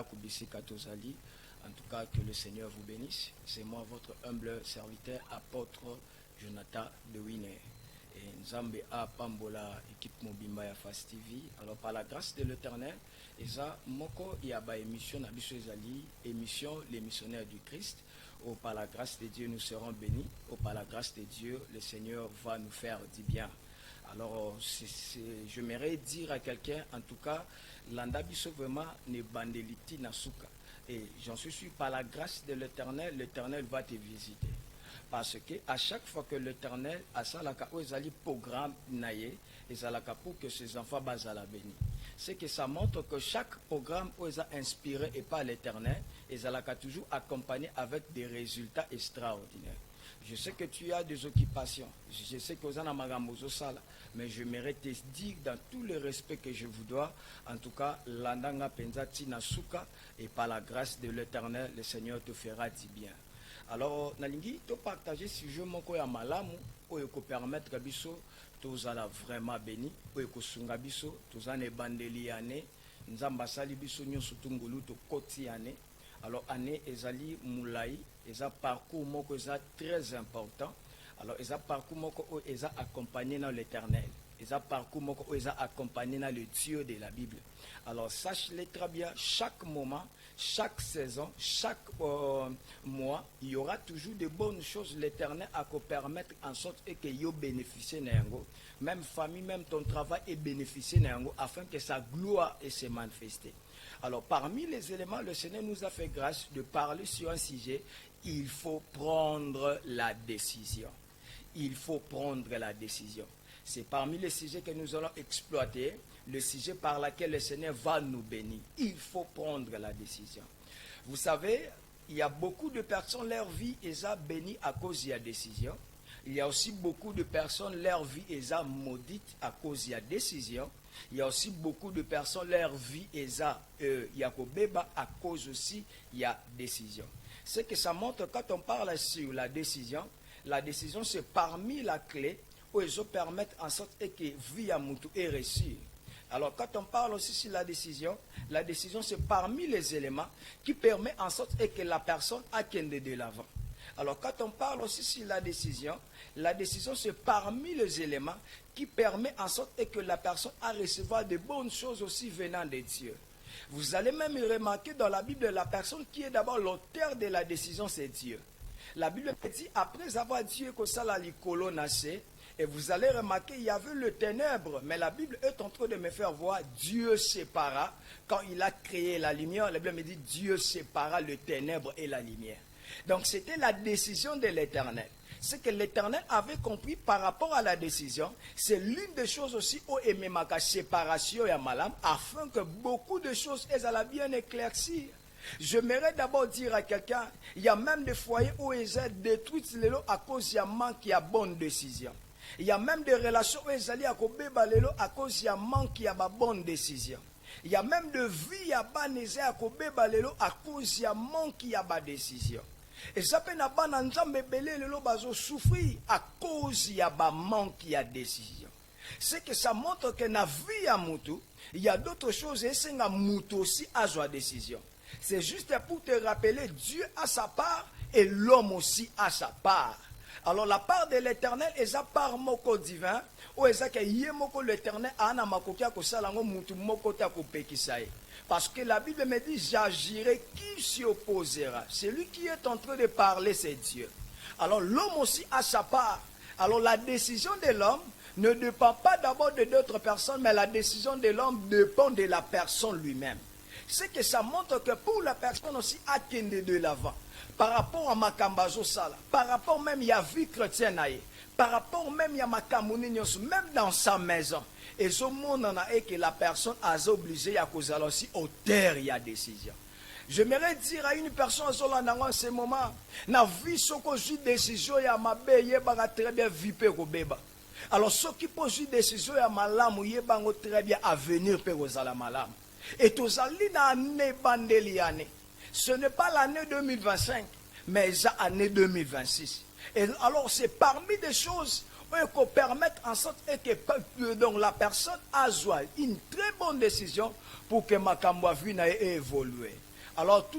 Kubisika Tozali. En tout cas, que le Seigneur vous bénisse. C'est moi, votre humble serviteur, apôtre Jonathan de Winner. Et Nzambe a Pambola, équipe Mobimba ya Fast TV. Alors, par la grâce de l'Éternel, Eza Moko Yaba émission Nabiso Ezali, émission Les missionnaires du Christ. Oh, par la grâce de Dieu, nous serons bénis. Oh, par la grâce de Dieu, le Seigneur va nous faire du bien. Alors, je m'aimerais dire à quelqu'un, en tout cas, l'andabiso vraiment ne bandeliti nasuka. Et j'en suis sûr, par la grâce de l'Éternel, l'Éternel va te visiter. Parce que à chaque fois que l'Éternel a salaka ozali programme naye, et salaka pour que ses enfants bazala béni. C'est que ça montre que chaque programme est inspiré et par l'Éternel, et salaka toujours accompagné avec des résultats extraordinaires. Je sais que tu as des occupations, je sais que vous en avez sala, mais je mérite te dire dans tout le respect que je vous dois, en tout cas, l'andanga penzati nasuka, et par la grâce de l'Éternel, le Seigneur te fera du bien. Alors, nalingi, te partager si je m'en ya malamu, ou yoko permettre biso, tozala vraiment béni, ou yoko sunga biso, tozane bandeli ane, nzamba sali biso nyon sutungulu to koti ane. Alors, année ezali moulai, eza parcours moko eza très important. Alors, eza parcours moko eza accompagné dans l'Éternel. Eza parcours moko eza accompagné dans le Dieu de la Bible. Alors, sache-le très bien, chaque moment, chaque saison, chaque mois, il y aura toujours de bonnes choses. L'Éternel a qu'à permettre en sorte que yo bénéficie n'yango. Même famille, même ton travail est bénéficié n'yango afin que sa gloire se manifeste. Alors, parmi les éléments, le Seigneur nous a fait grâce de parler sur un sujet. Il faut prendre la décision. Il faut prendre la décision. C'est parmi les sujets que nous allons exploiter, le sujet par lequel le Seigneur va nous bénir. Il faut prendre la décision. Vous savez, il y a beaucoup de personnes, leur vie est bénie à cause de la décision. Il y a aussi beaucoup de personnes, leur vie est maudite à cause de la décision. Il y a aussi beaucoup de personnes, leur vie est yakobeba à cause aussi de la décision. C'est que ça montre quand on parle sur la décision c'est parmi la clé où ils permettent en sorte que vie à Moutou est réussie. Alors quand on parle aussi sur la décision c'est parmi les éléments qui permet en sorte que la personne a qu'elle de l'avant. Alors quand on parle aussi sur la décision c'est parmi les éléments qui permet en sorte que la personne a recevoir de bonnes choses aussi venant de Dieu. Vous allez même remarquer dans la Bible, la personne qui est d'abord l'auteur de la décision, c'est Dieu. La Bible dit, après avoir dit que ça l'a likolo nassé, et vous allez remarquer, il y avait le ténèbre, mais la Bible est en train de me faire voir, Dieu sépara, quand il a créé la lumière, la Bible me dit, Dieu sépara le ténèbre et la lumière. Donc c'était la décision de l'Éternel. Ce que l'Éternel avait compris par rapport à la décision, c'est l'une des choses aussi où il y a séparation et malam, afin que beaucoup de choses aient bien éclaircir. J'aimerais d'abord dire à quelqu'un, il y a même des foyers où ils sont détruits à cause d'un manque de bonne décision. Il y a même des relations où ils allaient à cause d'un manque de bonne décision. Il y a même de vie à cause d'un manque de décision. Et ça peut n'a pas souffrir à cause de manque de décision. C'est que ça montre que dans la vie à Moutou, il y a d'autres choses et c'est dans Moutou aussi à la décision. C'est juste pour te rappeler, Dieu a sa part et l'homme aussi a sa part. Alors la part de l'Éternel est sa part moko divin, ou est que yemoko l'Éternel a na makokia ko salango mutu moko ta ko pekisaye. Parce que la Bible me dit, j'agirai, qui s'y opposera? Celui qui est en train de parler, c'est Dieu. Alors l'homme aussi a sa part. Alors la décision de l'homme ne dépend pas d'abord de d'autres personnes, mais la décision de l'homme dépend de la personne lui-même. C'est que ça montre que pour la personne aussi, à Kende de l'avant, par rapport à Makambazo Sala, par rapport même à la vie chrétienne, par rapport même à Makamouni, même dans sa maison, et ce monde en a et que la personne a obligé à cause aussi au terre il y a décision. J'aimerais dire à une personne en ce moment, na vie ce que j'ai décision ya mabe yeba très bien viper kobeba. Alors ceux qui posent décision ya malamu yeba très bien avenir pe kozala malamu. Et tous allés dans l'année bandeliane. Ce n'est pas l'année 2025, mais l'année 2026. Et alors c'est parmi des choses qui permettent en sorte que donc la personne a une très bonne décision pour que Makambo ait évolué. Alors, tout